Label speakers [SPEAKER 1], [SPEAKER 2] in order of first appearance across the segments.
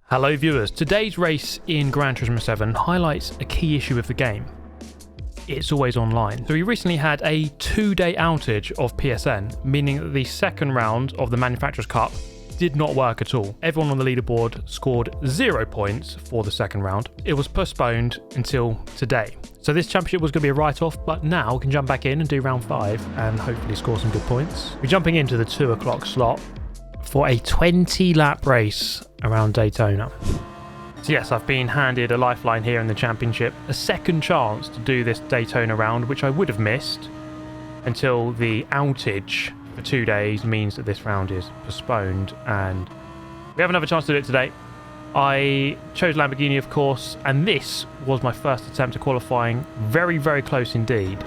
[SPEAKER 1] Hello viewers, today's race in Gran Turismo 7 highlights a key issue of the game. It's always online. So we recently had a 2-day outage of PSN, meaning that the second round of the Manufacturers' Cup did not work at all. Everyone on the leaderboard scored 0 points for the second round. It was postponed until today. So this championship was going to be a write-off, but now we can jump back in and do round 5 and hopefully score some good points. We're jumping into the 2 o'clock slot for a 20-lap race around Daytona. So yes, I've been handed a lifeline here in the championship, a second chance to do this Daytona round, which I would have missed until the outage for 2 days means that this round is postponed, and we have another chance to do it today. I chose Lamborghini, of course, and this was my first attempt at qualifying. Very, very close indeed.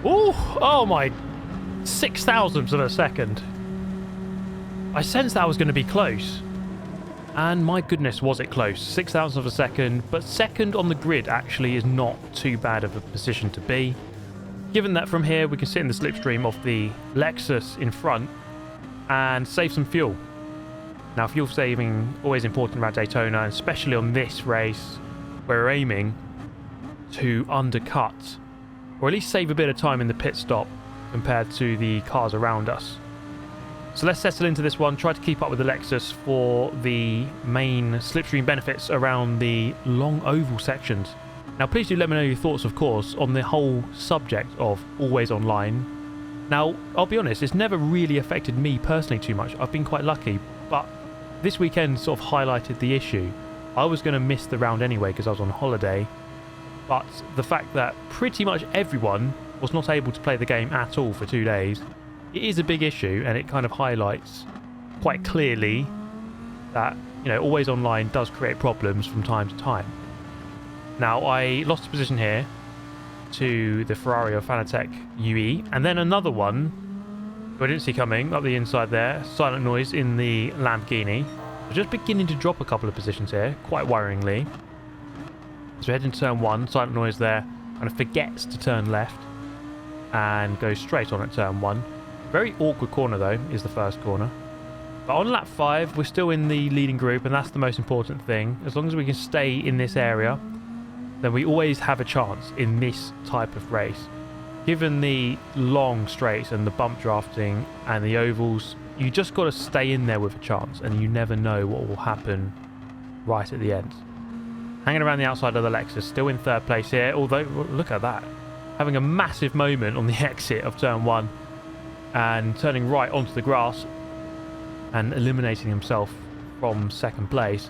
[SPEAKER 1] Ooh, oh my 6,000ths of a second. I sensed that was going to be close, and my goodness was it close. 6,000ths of a second, but second on the grid actually is not too bad of a position to be, given that from here we can sit in the slipstream of the Lexus in front and save some fuel. Now, fuel saving always important around Daytona, and especially on this race where we're aiming to undercut or at least save a bit of time in the pit stop compared to the cars around us. So let's settle into this one, try to keep up with the Lexus for the main slipstream benefits around the long oval sections. Now please do let me know your thoughts, of course, on the whole subject of always online. Now, I'll be honest, it's never really affected me personally too much. I've been quite lucky, but this weekend sort of highlighted the issue. I was going to miss the round anyway because I was on holiday, but the fact that pretty much everyone was not able to play the game at all for 2 days, it is a big issue, and it kind of highlights quite clearly that, you know, always online does create problems from time to time. Now, I lost a position here to the Ferrari of Fanatec UE, and then another one who I didn't see coming up the inside there, silent noise in the Lamborghini. We're just beginning to drop a couple of positions here, quite worryingly. So we head into turn 1, silent noise there, kind of forgets to turn left and goes straight on at turn 1. Very awkward corner though, is the first corner. But on lap 5, we're still in the leading group, and that's the most important thing. As long as we can stay in this area, then we always have a chance in this type of race. Given the long straights and the bump drafting and the ovals, you just got to stay in there with a chance, and you never know what will happen right at the end. Hanging around the outside of the Lexus, still in third place here, although look at that. Having a massive moment on the exit of turn 1. And turning right onto the grass and eliminating himself from second place,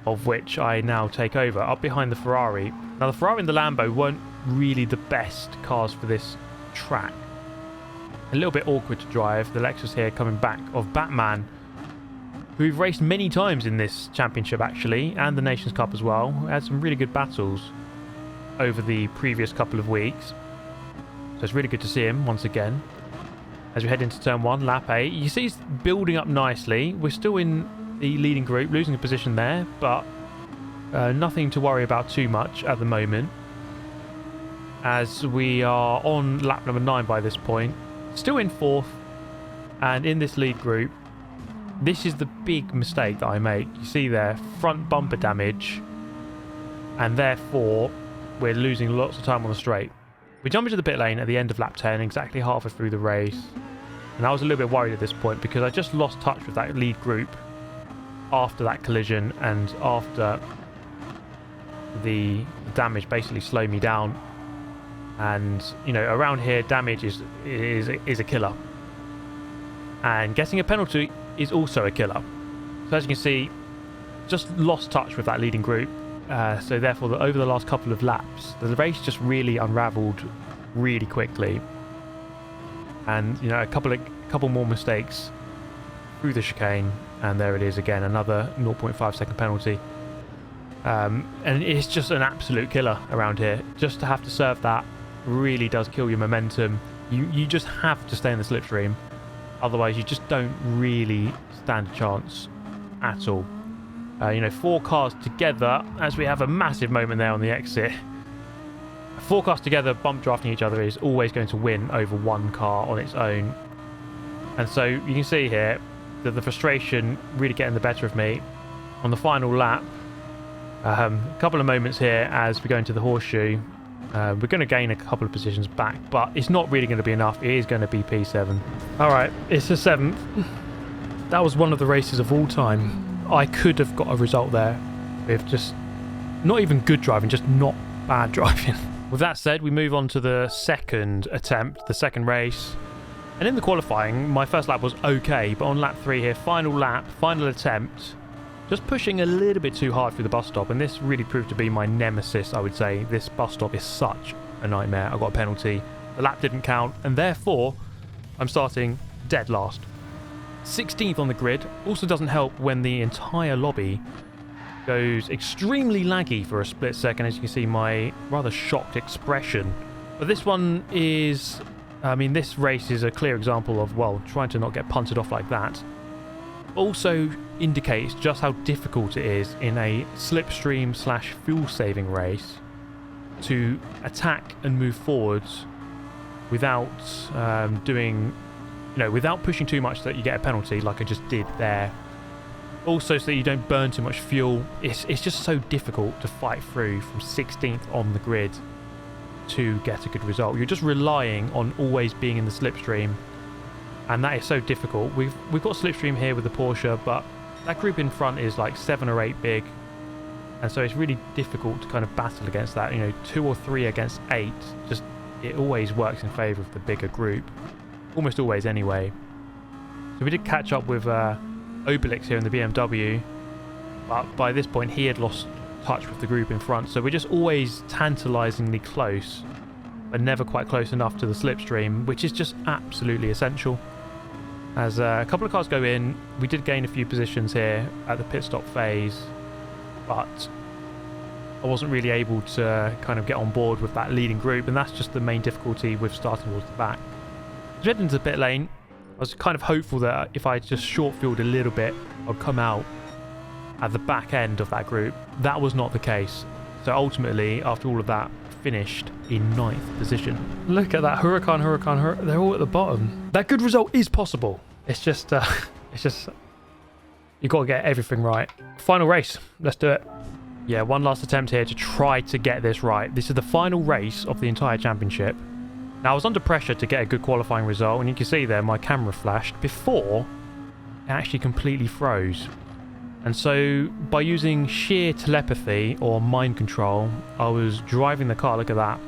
[SPEAKER 1] of which I now take over up behind the Ferrari. Now, the Ferrari and the Lambo weren't really the best cars for this track. A little bit awkward to drive. The Lexus here coming back of Batman, who we've raced many times in this championship actually, and the Nations Cup as well. We had some really good battles over the previous couple of weeks, so it's really good to see him once again. As we head into turn 1, lap 8, you see he's building up nicely. We're still in the leading group, losing a position there, but nothing to worry about too much at the moment, as we are on lap number 9 by this point. Still in 4th, and in this lead group. This is the big mistake that I make. You see there, front bumper damage, and therefore we're losing lots of time on the straight. We jump into the pit lane at the end of lap 10, exactly halfway through the race. And I was a little bit worried at this point because I just lost touch with that lead group after that collision, and after the damage basically slowed me down. And, you know, around here, damage is a killer. And getting a penalty is also a killer. So as you can see, just lost touch with that leading group. So therefore, over the last couple of laps, the race just really unravelled really quickly. And, you know, a couple more mistakes through the chicane, and there it is again, another 0.5 second penalty. And it's just an absolute killer around here. Just to have to serve that really does kill your momentum. You just have to stay in the slipstream, otherwise you just don't really stand a chance at all. You know, 4 cars together, as we have a massive moment there on the exit. 4 cars together bump drafting each other is always going to win over 1 car on its own. And so you can see here that the frustration really getting the better of me. on the final lap. A couple of moments here as we go into the horseshoe. We're going to gain a couple of positions back, but it's not really going to be enough. It is going to be P7. All right, it's the 7th. That was one of the races of all time. I could have got a result there with just not even good driving, just not bad driving. With that said, we move on to the second attempt, the second race. And in the qualifying, my first lap was okay, but on lap 3 here, final lap, final attempt, just pushing a little bit too hard through the bus stop, and this really proved to be my nemesis, I would say. This bus stop is such a nightmare. I got a penalty, the lap didn't count, and therefore I'm starting dead last. 16th on the grid. Also doesn't help when the entire lobby goes extremely laggy for a split second, as you can see my rather shocked expression. But this one is, I mean, this race is a clear example of, well, trying to not get punted off like that. Also indicates just how difficult it is in a slipstream slash fuel saving race to attack and move forwards without doing, you know, without pushing too much that you get a penalty like I just did there. Also, so that you don't burn too much fuel. It's just so difficult to fight through from 16th on the grid to get a good result. You're just relying on always being in the slipstream, and that is so difficult. We've got slipstream here with the Porsche, but that group in front is like 7 or 8 big, and so it's really difficult to kind of battle against that. You know, 2 or 3 against 8, just it always works in favour of the bigger group, almost always anyway. So we did catch up with Obelix here in the BMW, but by this point he had lost touch with the group in front, so we're just always tantalisingly close, but never quite close enough to the slipstream, which is just absolutely essential. As a couple of cars go in, we did gain a few positions here at the pit stop phase, but I wasn't really able to kind of get on board with that leading group, and that's just the main difficulty with starting towards the back. As we head into the pit lane, I was kind of hopeful that if I just short fueled a little bit, I'd come out at the back end of that group. That was not the case. So ultimately, after all of that, finished in 9th position. Look at that, Huracan, they're all at the bottom. That good result is possible. It's just you've got to get everything right. Final race, let's do it. Yeah, one last attempt here to try to get this right. This is the final race of the entire championship. Now, I was under pressure to get a good qualifying result, and you can see there my camera flashed before it actually completely froze. And so by using sheer telepathy or mind control, I was driving the car, look at that,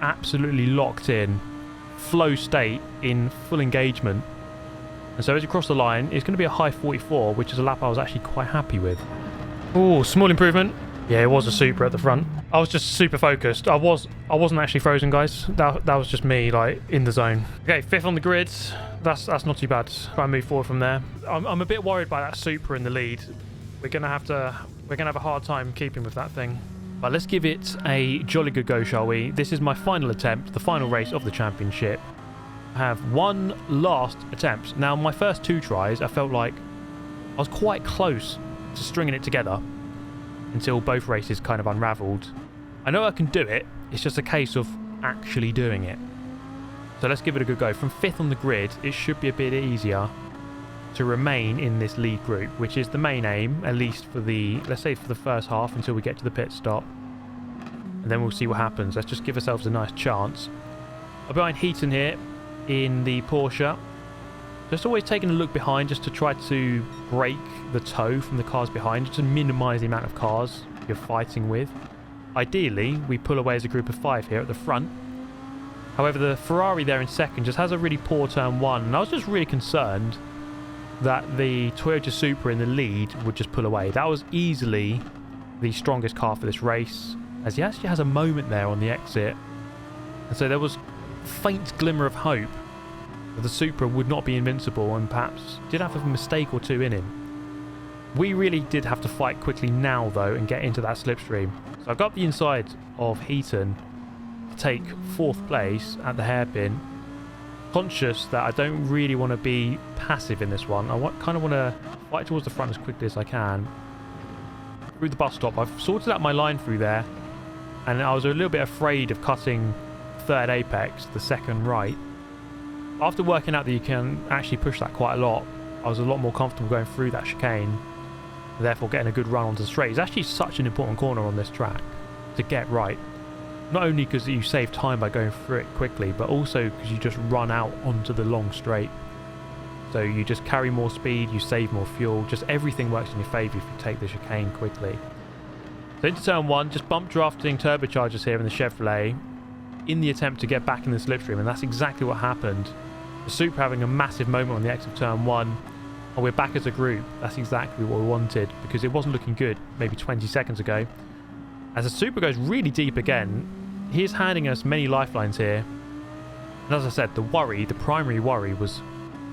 [SPEAKER 1] absolutely locked in, flow state in full engagement. And so as you cross the line, it's going to be a high 44, which is a lap I was actually quite happy with. Oh, small improvement. Yeah, it was a super at the front. I was just super focused. I wasn't actually frozen, guys. That was just me, like, in the zone. Okay, 5th on the grid. That's not too bad. Try and move forward from there. I'm a bit worried by that super in the lead. We're gonna have a hard time keeping with that thing. But let's give it a jolly good go, shall we? This is my final attempt, the final race of the championship. I have one last attempt. Now, my first 2 tries, I felt like I was quite close to stringing it together until both races kind of unravelled. I know I can do it, it's just a case of actually doing it. So let's give it a good go. From 5th on the grid, it should be a bit easier to remain in this lead group, which is the main aim, at least for the, let's say for the first half until we get to the pit stop. And then we'll see what happens. Let's just give ourselves a nice chance. I'm behind Heaton here in the Porsche. Just always taking a look behind just to try to break the tow from the cars behind, just to minimise the amount of cars you're fighting with. Ideally, we pull away as a group of 5 here at the front. However, the Ferrari there in second just has a really poor turn 1, and I was just really concerned that the Toyota Supra in the lead would just pull away. That was easily the strongest car for this race, as he actually has a moment there on the exit. And so there was a faint glimmer of hope that the Supra would not be invincible and perhaps did have a mistake or 2 in him. We really did have to fight quickly now, though, and get into that slipstream. So I got up the inside of Heaton to take 4th place at the hairpin, conscious that I don't really want to be passive in this one. I kind of want to fight towards the front as quickly as I can. Through the bus stop, I've sorted out my line through there, and I was a little bit afraid of cutting 3rd apex, the 2nd right. After working out that you can actually push that quite a lot, I was a lot more comfortable going through that chicane. therefore getting a good run onto the straight. It's actually such an important corner on this track to get right. Not only because you save time by going through it quickly, but also because you just run out onto the long straight. So you just carry more speed, you save more fuel, just everything works in your favour if you take the chicane quickly. So into turn 1, just bump drafting turbochargers here in the Chevrolet in the attempt to get back in the slipstream, and that's exactly what happened. The Supra having a massive moment on the exit of turn 1, and we're back as a group. That's exactly what we wanted, because it wasn't looking good maybe 20 seconds ago. As the Supra goes really deep again, he's handing us many lifelines here. And as I said, the primary worry was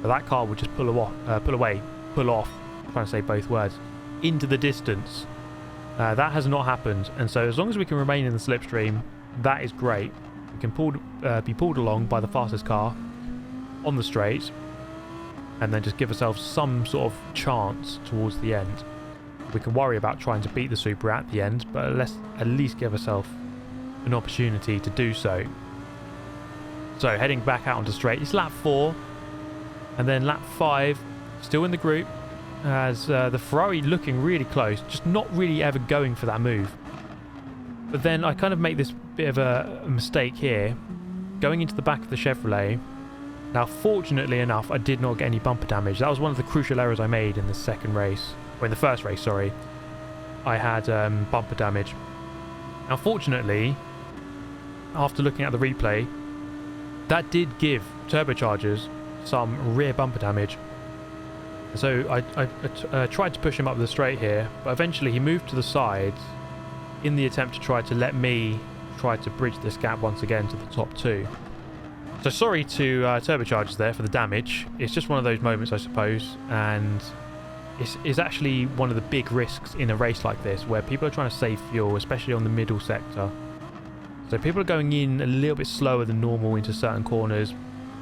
[SPEAKER 1] that car would just pull off, I'm trying to say both words, into the distance. That has not happened, and so as long as we can remain in the slipstream, that is great. We can be pulled along by the fastest car on the straight, and then just give ourselves some sort of chance towards the end. We can worry about trying to beat the Supra at the end, but let's at least give ourselves an opportunity to do so. So heading back out onto straight, it's lap 4. And then lap 5, still in the group, as the Ferrari looking really close, just not really ever going for that move. But then I kind of make this bit of a mistake here, going into the back of the Chevrolet. Now, fortunately enough, I did not get any bumper damage. That was one of the crucial errors I made in the second race, or in the first race, sorry. I had bumper damage. Now, fortunately, after looking at the replay, that did give turbochargers some rear bumper damage. So I tried to push him up the straight here, but eventually he moved to the side in the attempt to try to let me try to bridge this gap once again to the top 2. So sorry to turbochargers there for the damage. It's just one of those moments, I suppose, and it's actually one of the big risks in a race like this, where people are trying to save fuel, especially on the middle sector. So people are going in a little bit slower than normal into certain corners,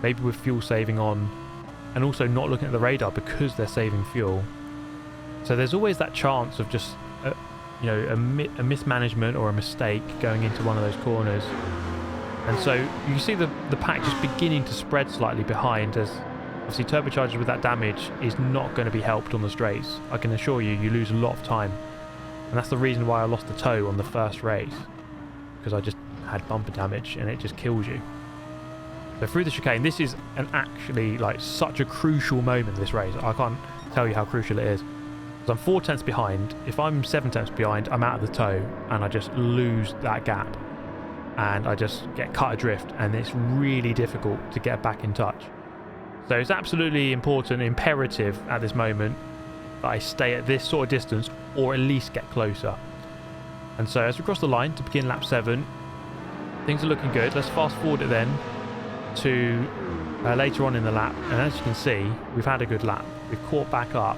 [SPEAKER 1] maybe with fuel saving on, and also not looking at the radar because they're saving fuel. So there's always that chance of just a mismanagement or a mistake going into one of those corners. And so you see the pack just beginning to spread slightly behind, as obviously turbochargers with that damage is not going to be helped on the straights. I can assure you, you lose a lot of time, and that's the reason why I lost the toe on the first race, because I just had bumper damage and it just kills you. So through the chicane, this is actually like such a crucial moment in this race. I can't tell you how crucial it is. Because I'm 4 tenths behind. If I'm 7 tenths behind, I'm out of the toe and I just lose that gap. And I just get cut adrift, and it's really difficult to get back in touch. So it's absolutely important, imperative at this moment that I stay at this sort of distance, or at least get closer. And so as we cross the line to begin lap 7, things are looking good. Let's fast forward it then to later on in the lap, and as you can see, we've had a good lap. We've caught back up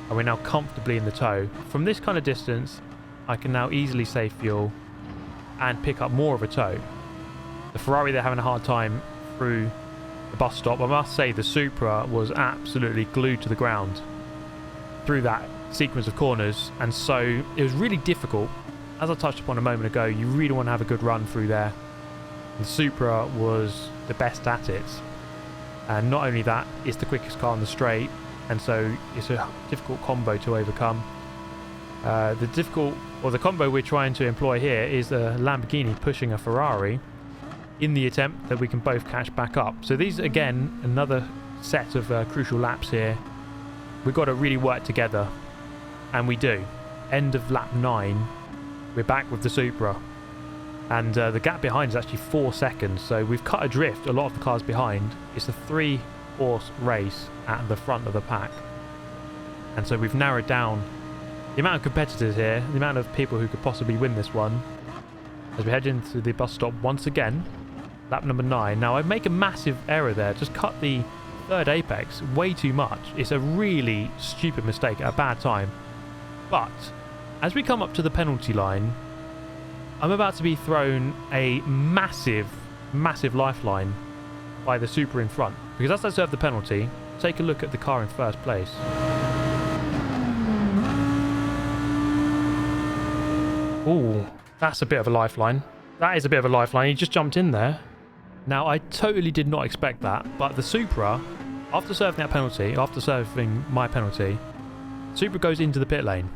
[SPEAKER 1] and we're now comfortably in the toe. From this kind of distance, I can now easily save fuel and pick up more of a toe. The Ferrari, they're having a hard time through the bus stop. I must say the Supra was absolutely glued to the ground through that sequence of corners, and so it was really difficult. As I touched upon a moment ago, you really want to have a good run through there. The Supra was the best at it, and not only that, it's the quickest car on the straight, and so it's a difficult combo to overcome. The combo we're trying to employ here is a Lamborghini pushing a Ferrari in the attempt that we can both catch back up. So these, again, another set of crucial laps here. We've got to really work together, and we do. End of lap 9, we're back with the Supra. And the gap behind is actually 4 seconds, so we've cut adrift a lot of the cars behind. It's a 3-horse race at the front of the pack. And so we've narrowed down the amount of competitors here, the amount of people who could possibly win this one, as we head into the bus stop once again, lap number 9. Now, I make a massive error there, just cut the third apex way too much. It's a really stupid mistake at a bad time. But as we come up to the penalty line, I'm about to be thrown a massive lifeline by the Supra in front. Because as I serve the penalty, take a look at the car in first place. Ooh, that's a bit of a lifeline. That is a bit of a lifeline. He just jumped in there. Now, I totally did not expect that, but the Supra, after serving that penalty, after serving my penalty, Supra goes into the pit lane,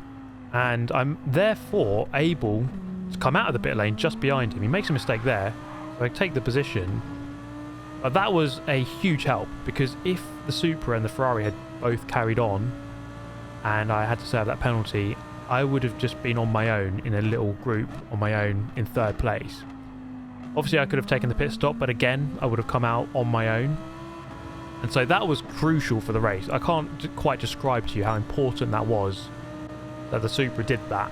[SPEAKER 1] and I'm therefore able to come out of the pit lane just behind him. He makes a mistake there, so I take the position. But that was a huge help, because if the Supra and the Ferrari had both carried on and I had to serve that penalty, I would have just been on my own in a little group on my own in third place. Obviously I could have taken the pit stop, but again I would have come out on my own. And so that was crucial for the race. I can't quite describe to you how important that was, that the Supra did that.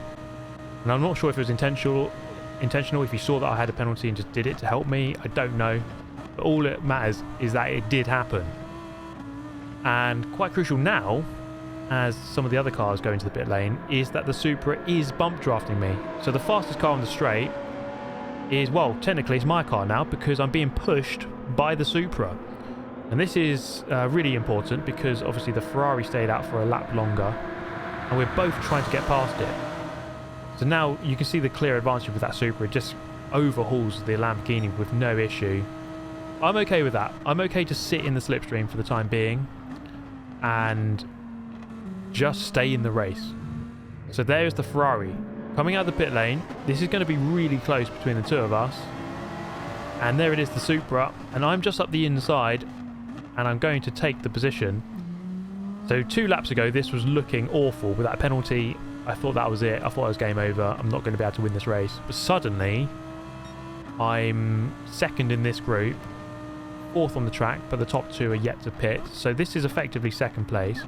[SPEAKER 1] And I'm not sure if it was intentional, if he saw that I had a penalty and just did it to help me. I don't know. But all it matters is that it did happen. And quite crucial now, as some of the other cars go into the pit lane, is that the Supra is bump drafting me. So the fastest car on the straight is, well, technically it's my car now, because I'm being pushed by the Supra. And this is really important, because obviously the Ferrari stayed out for a lap longer and we're both trying to get past it. So now you can see the clear advantage with that Supra. It just overhauls the Lamborghini with no issue. I'm okay with that. I'm okay to sit in the slipstream for the time being and just stay in the race. So there's the Ferrari coming out of the pit lane. This is going to be really close between the two of us. And there it is, the Supra. And I'm just up the inside and I'm going to take the position. So 2 laps ago, this was looking awful with that penalty. I thought that was it. I thought it was game over. I'm not going to be able to win this race. But suddenly, I'm second in this group, 4th on the track, but the top 2 are yet to pit. So this is effectively second place.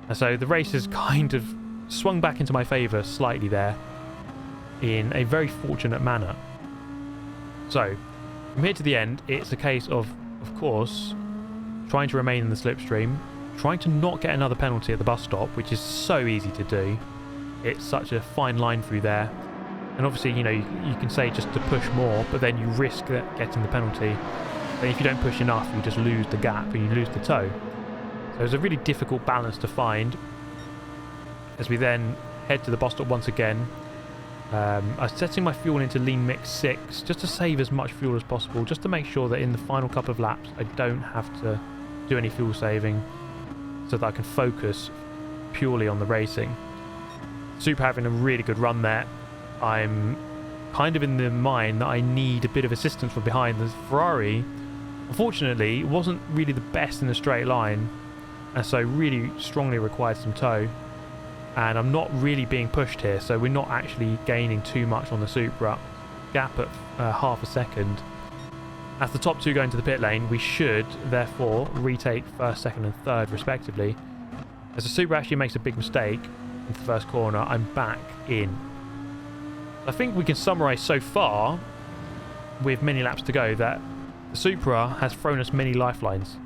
[SPEAKER 1] And so the race has kind of swung back into my favour slightly there in a very fortunate manner. So from here to the end, it's a case of course, trying to remain in the slipstream, trying to not get another penalty at the bus stop, which is so easy to do. It's such a fine line through there. And obviously, you know, you can say just to push more, but then you risk getting the penalty. Then if you don't push enough, you just lose the gap and you lose the toe. So it's a really difficult balance to find. As we then head to the bus stop once again, I'm setting my fuel into lean mix 6 just to save as much fuel as possible, just to make sure that in the final couple of laps I don't have to do any fuel saving, so that I can focus purely on the racing. Super having a really good run there. I'm kind of in the mind that I need a bit of assistance from behind. The Ferrari, unfortunately, wasn't really the best in the straight line, and so really strongly required some tow. And I'm not really being pushed here, so we're not actually gaining too much on the Supra. Gap at half a second. As the top 2 go into the pit lane, we should therefore retake 1st, 2nd and 3rd respectively. As the Supra actually makes a big mistake into the first corner, I'm back in. I think we can summarise so far, with many laps to go, that the Supra has thrown us many lifelines.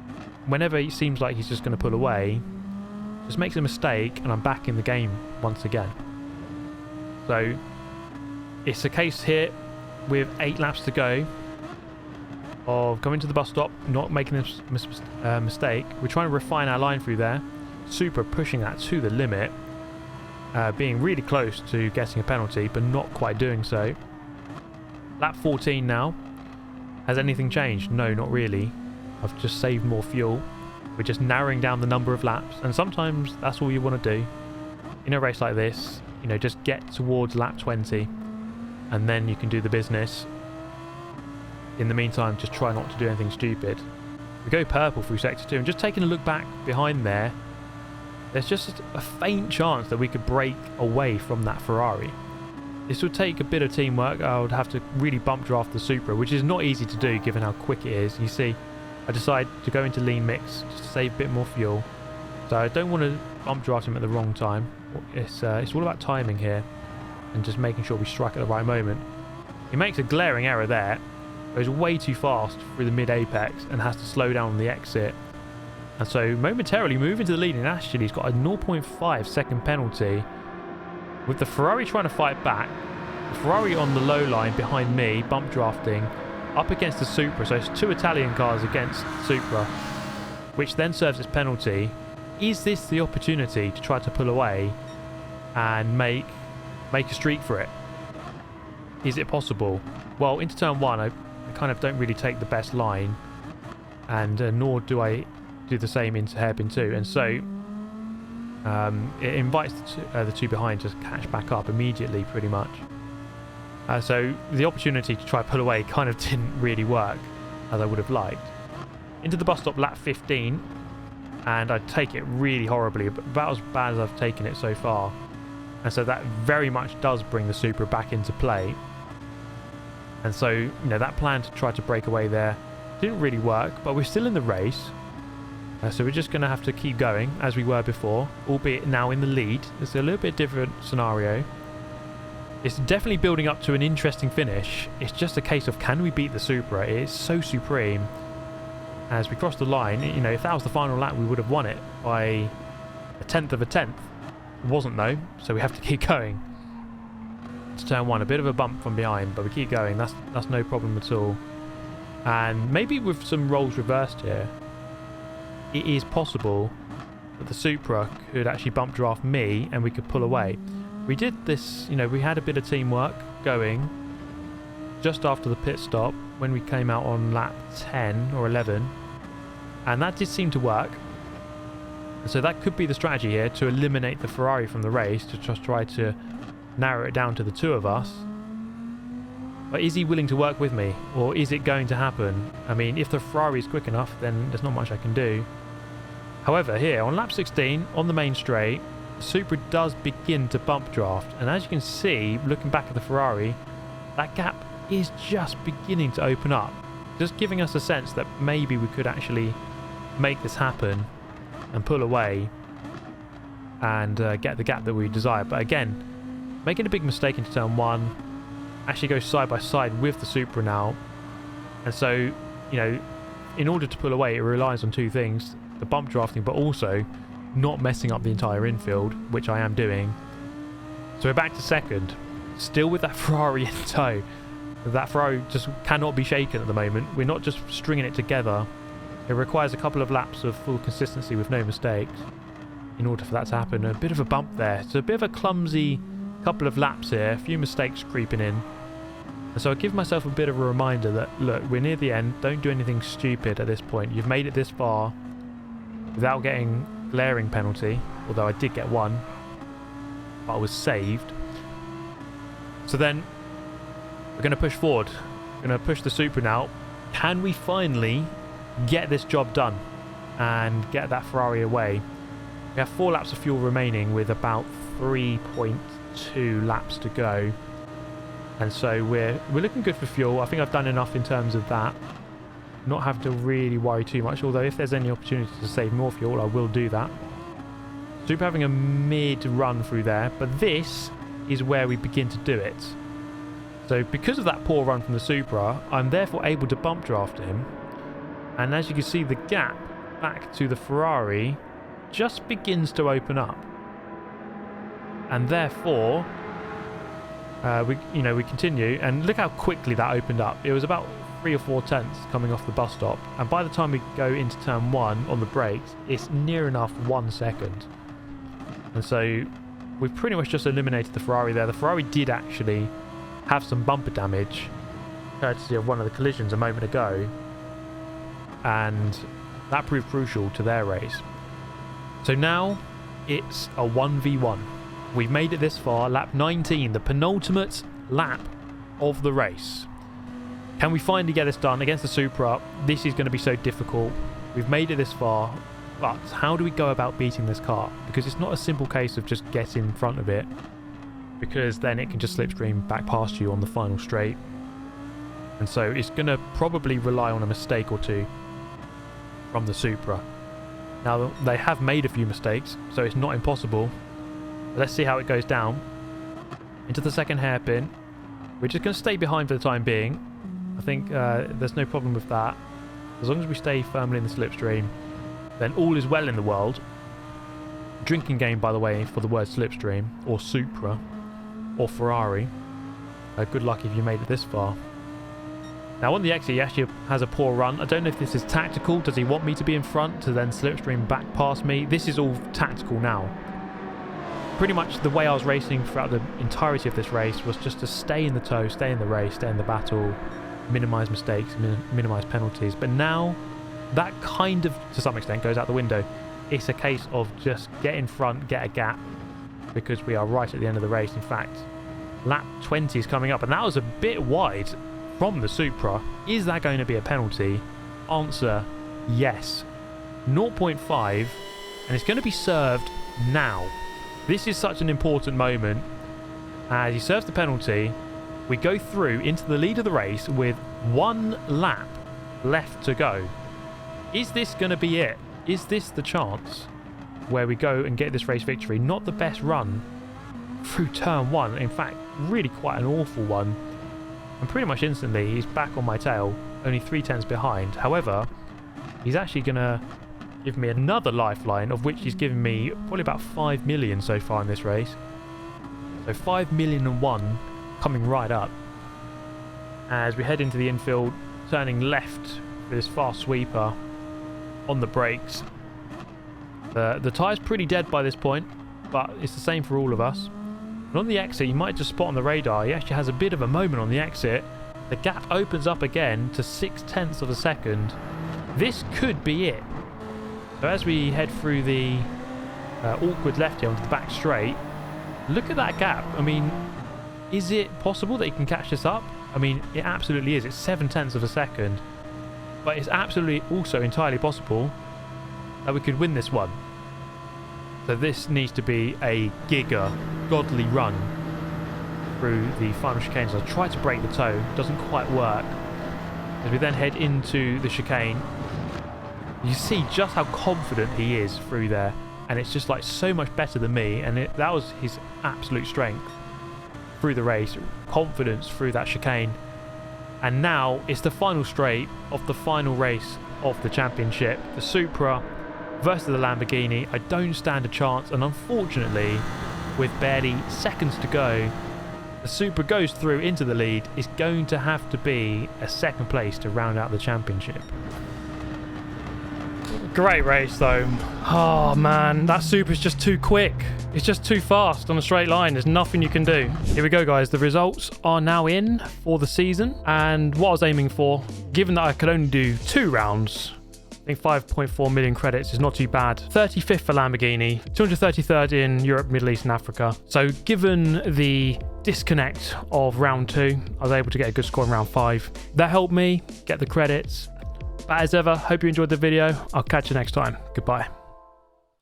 [SPEAKER 1] Whenever it seems like he's just going to pull away, just makes a mistake and I'm back in the game once again. So it's a case here with 8 laps to go of coming to the bus stop, not making this mistake. We're trying to refine our line through there. Supra pushing that to the limit, being really close to getting a penalty but not quite doing so. Lap 14 now. Has anything changed? No, not really. I've just saved more fuel. We're just narrowing down the number of laps, and sometimes that's all you want to do in a race like this. You know, just get towards lap 20 and then you can do the business. In the meantime, just try not to do anything stupid. We go purple through sector 2, and just taking a look back behind there, there's just a faint chance that we could break away from that Ferrari. This would take a bit of teamwork. I would have to really bump draft the Supra, which is not easy to do given how quick it is. You see, I decide to go into lean mix just to save a bit more fuel. So I don't want to bump draft him at the wrong time. It's all about timing here and just making sure we strike at the right moment. He makes a glaring error there. Goes way too fast through the mid-apex and has to slow down on the exit. And so momentarily moving to the lead, and actually he's got a 0.5 second penalty. With the Ferrari trying to fight back, the Ferrari on the low line behind me, bump drafting, up against the Supra. So it's 2 Italian cars against Supra, which then serves its penalty. Is this the opportunity to try to pull away and make a streak for it? Is it possible? Well, into turn 1, I kind of don't really take the best line, and nor do I do the same into hairpin 2, and so It invites the two behind to catch back up immediately, pretty much. So the opportunity to try pull away kind of didn't really work as I would have liked. Into the bus stop, lap 15, and I take it really horribly, but about as bad as I've taken it so far. And so that very much does bring the Supra back into play. And so, you know, that plan to try to break away there didn't really work, but we're still in the race. So we're just going to have to keep going as we were before, albeit now in the lead. It's a little bit different scenario. It's definitely building up to an interesting finish. It's just a case of, can we beat the Supra? It is so supreme. As we cross the line, you know, if that was the final lap, we would have won it by a tenth of a tenth. It wasn't though, so we have to keep going. It's turn one, a bit of a bump from behind, but we keep going. That's no problem at all. And maybe with some roles reversed here, it is possible that the Supra could actually bump draft me and we could pull away. We did this, you know, we had a bit of teamwork going just after the pit stop when we came out on lap 10 or 11, and that did seem to work. So that could be the strategy here, to eliminate the Ferrari from the race, to just try to narrow it down to the two of us. But is he willing to work with me, or is it going to happen? I mean, if the Ferrari is quick enough, then there's not much I can do. However, here on lap 16 on the main straight, the Supra does begin to bump draft, and as you can see, looking back at the Ferrari, that gap is just beginning to open up, just giving us a sense that maybe we could actually make this happen and pull away and get the gap that we desire. But again, making a big mistake into turn one, actually goes side by side with the Supra now, and so, you know, in order to pull away, it relies on two things: the bump drafting, but also not messing up the entire infield, which I am doing. So we're back to second, still with that Ferrari in tow. That Ferrari just cannot be shaken at the moment. We're not just stringing it together. It requires a couple of laps of full consistency with no mistakes in order for that to happen. A bit of a bump there. It's a bit of a clumsy couple of laps here. A few mistakes creeping in. And so I give myself a bit of a reminder that, look, we're near the end. Don't do anything stupid at this point. You've made it this far without getting glaring penalty, although I did get one, but I was saved. So then we're going to push forward. We're going to push the Supra now. Can we finally get this job done and get that Ferrari away? We have 4 laps of fuel remaining with about 3.2 laps to go, and so we're looking good for fuel. I think I've done enough in terms of that, not have to really worry too much, although if there's any opportunity to save more fuel, I will do that. Supra having a mid run through there, but this is where we begin to do it. So because of that poor run from the Supra, I'm therefore able to bump draft him, and as you can see, the gap back to the Ferrari just begins to open up, and therefore we continue, and look how quickly that opened up. It was about 3 or 4 tenths coming off the bus stop, and by the time we go into turn 1 on the brakes, it's near enough 1 second. And so we've pretty much just eliminated the Ferrari there. The Ferrari did actually have some bumper damage courtesy of one of the collisions a moment ago, and that proved crucial to their race. So now it's a 1v1. We've made it this far, lap 19, the penultimate lap of the race. Can we finally get this done against the Supra? This is going to be so difficult. We've made it this far, but how do we go about beating this car? Because it's not a simple case of just getting in front of it, because then it can just slipstream back past you on the final straight. And so it's going to probably rely on a mistake or two from the Supra. Now, they have made a few mistakes, so it's not impossible. But let's see how it goes down. Into the second hairpin. We're just going to stay behind for the time being. I think there's no problem with that. As long as we stay firmly in the slipstream, then all is well in the world. Drinking game, by the way, for the word slipstream, or Supra, or Ferrari. Good luck if you made it this far. Now on the exit, he actually has a poor run. I don't know if this is tactical. Does he want me to be in front to then slipstream back past me? This is all tactical now. Pretty much the way I was racing throughout the entirety of this race was just to stay in the tow, stay in the race, stay in the battle, minimise mistakes, minimise penalties. But now that kind of, to some extent, goes out the window. It's a case of just get in front, get a gap, because we are right at the end of the race. In fact, lap 20 is coming up, and that was a bit wide from the Supra. Is that going to be a penalty? Answer, yes. 0.5, and it's going to be served now. This is such an important moment. As he serves the penalty, we go through into the lead of the race with 1 lap left to go. Is this going to be it? Is this the chance where we go and get this race victory? Not the best run through turn 1. In fact, really quite an awful one. And pretty much instantly, he's back on my tail, only 3/10 behind. However, he's actually going to give me another lifeline, of which he's given me probably about 5 million so far in this race. So 5,000,001 coming right up. As we head into the infield, turning left with this fast sweeper on the brakes. The tyre's pretty dead by this point, but it's the same for all of us. And on the exit, you might just spot on the radar, he actually has a bit of a moment on the exit. The gap opens up again to 0.6 of a second. This could be it. So as we head through the awkward left here onto the back straight, look at that gap. I mean, is it possible that he can catch this up? I mean, it absolutely is. It's 0.7 of a second. But it's absolutely also entirely possible that we could win this one. So this needs to be a godly run through the final chicanes. I tried to break the toe, doesn't quite work. As we then head into the chicane, you see just how confident he is through there, and it's just like so much better than me, and that was his absolute strength through the race, confidence through that chicane. And now it's the final straight of the final race of the championship, the Supra versus the Lamborghini. I don't stand a chance, and unfortunately, with barely seconds to go, the Supra goes through into the lead. It's going to have to be a second place to round out the championship. Great race though. Oh man, that Supra's just too quick. It's just too fast on a straight line. There's nothing you can do. Here we go, guys. The results are now in for the season, and what I was aiming for, given that I could only do 2 rounds, I think 5.4 million credits is not too bad. 35th for Lamborghini, 233rd in Europe, Middle East and Africa. So given the disconnect of round 2, I was able to get a good score in round 5. That helped me get the credits. But as ever, hope you enjoyed the video. I'll catch you next time. Goodbye.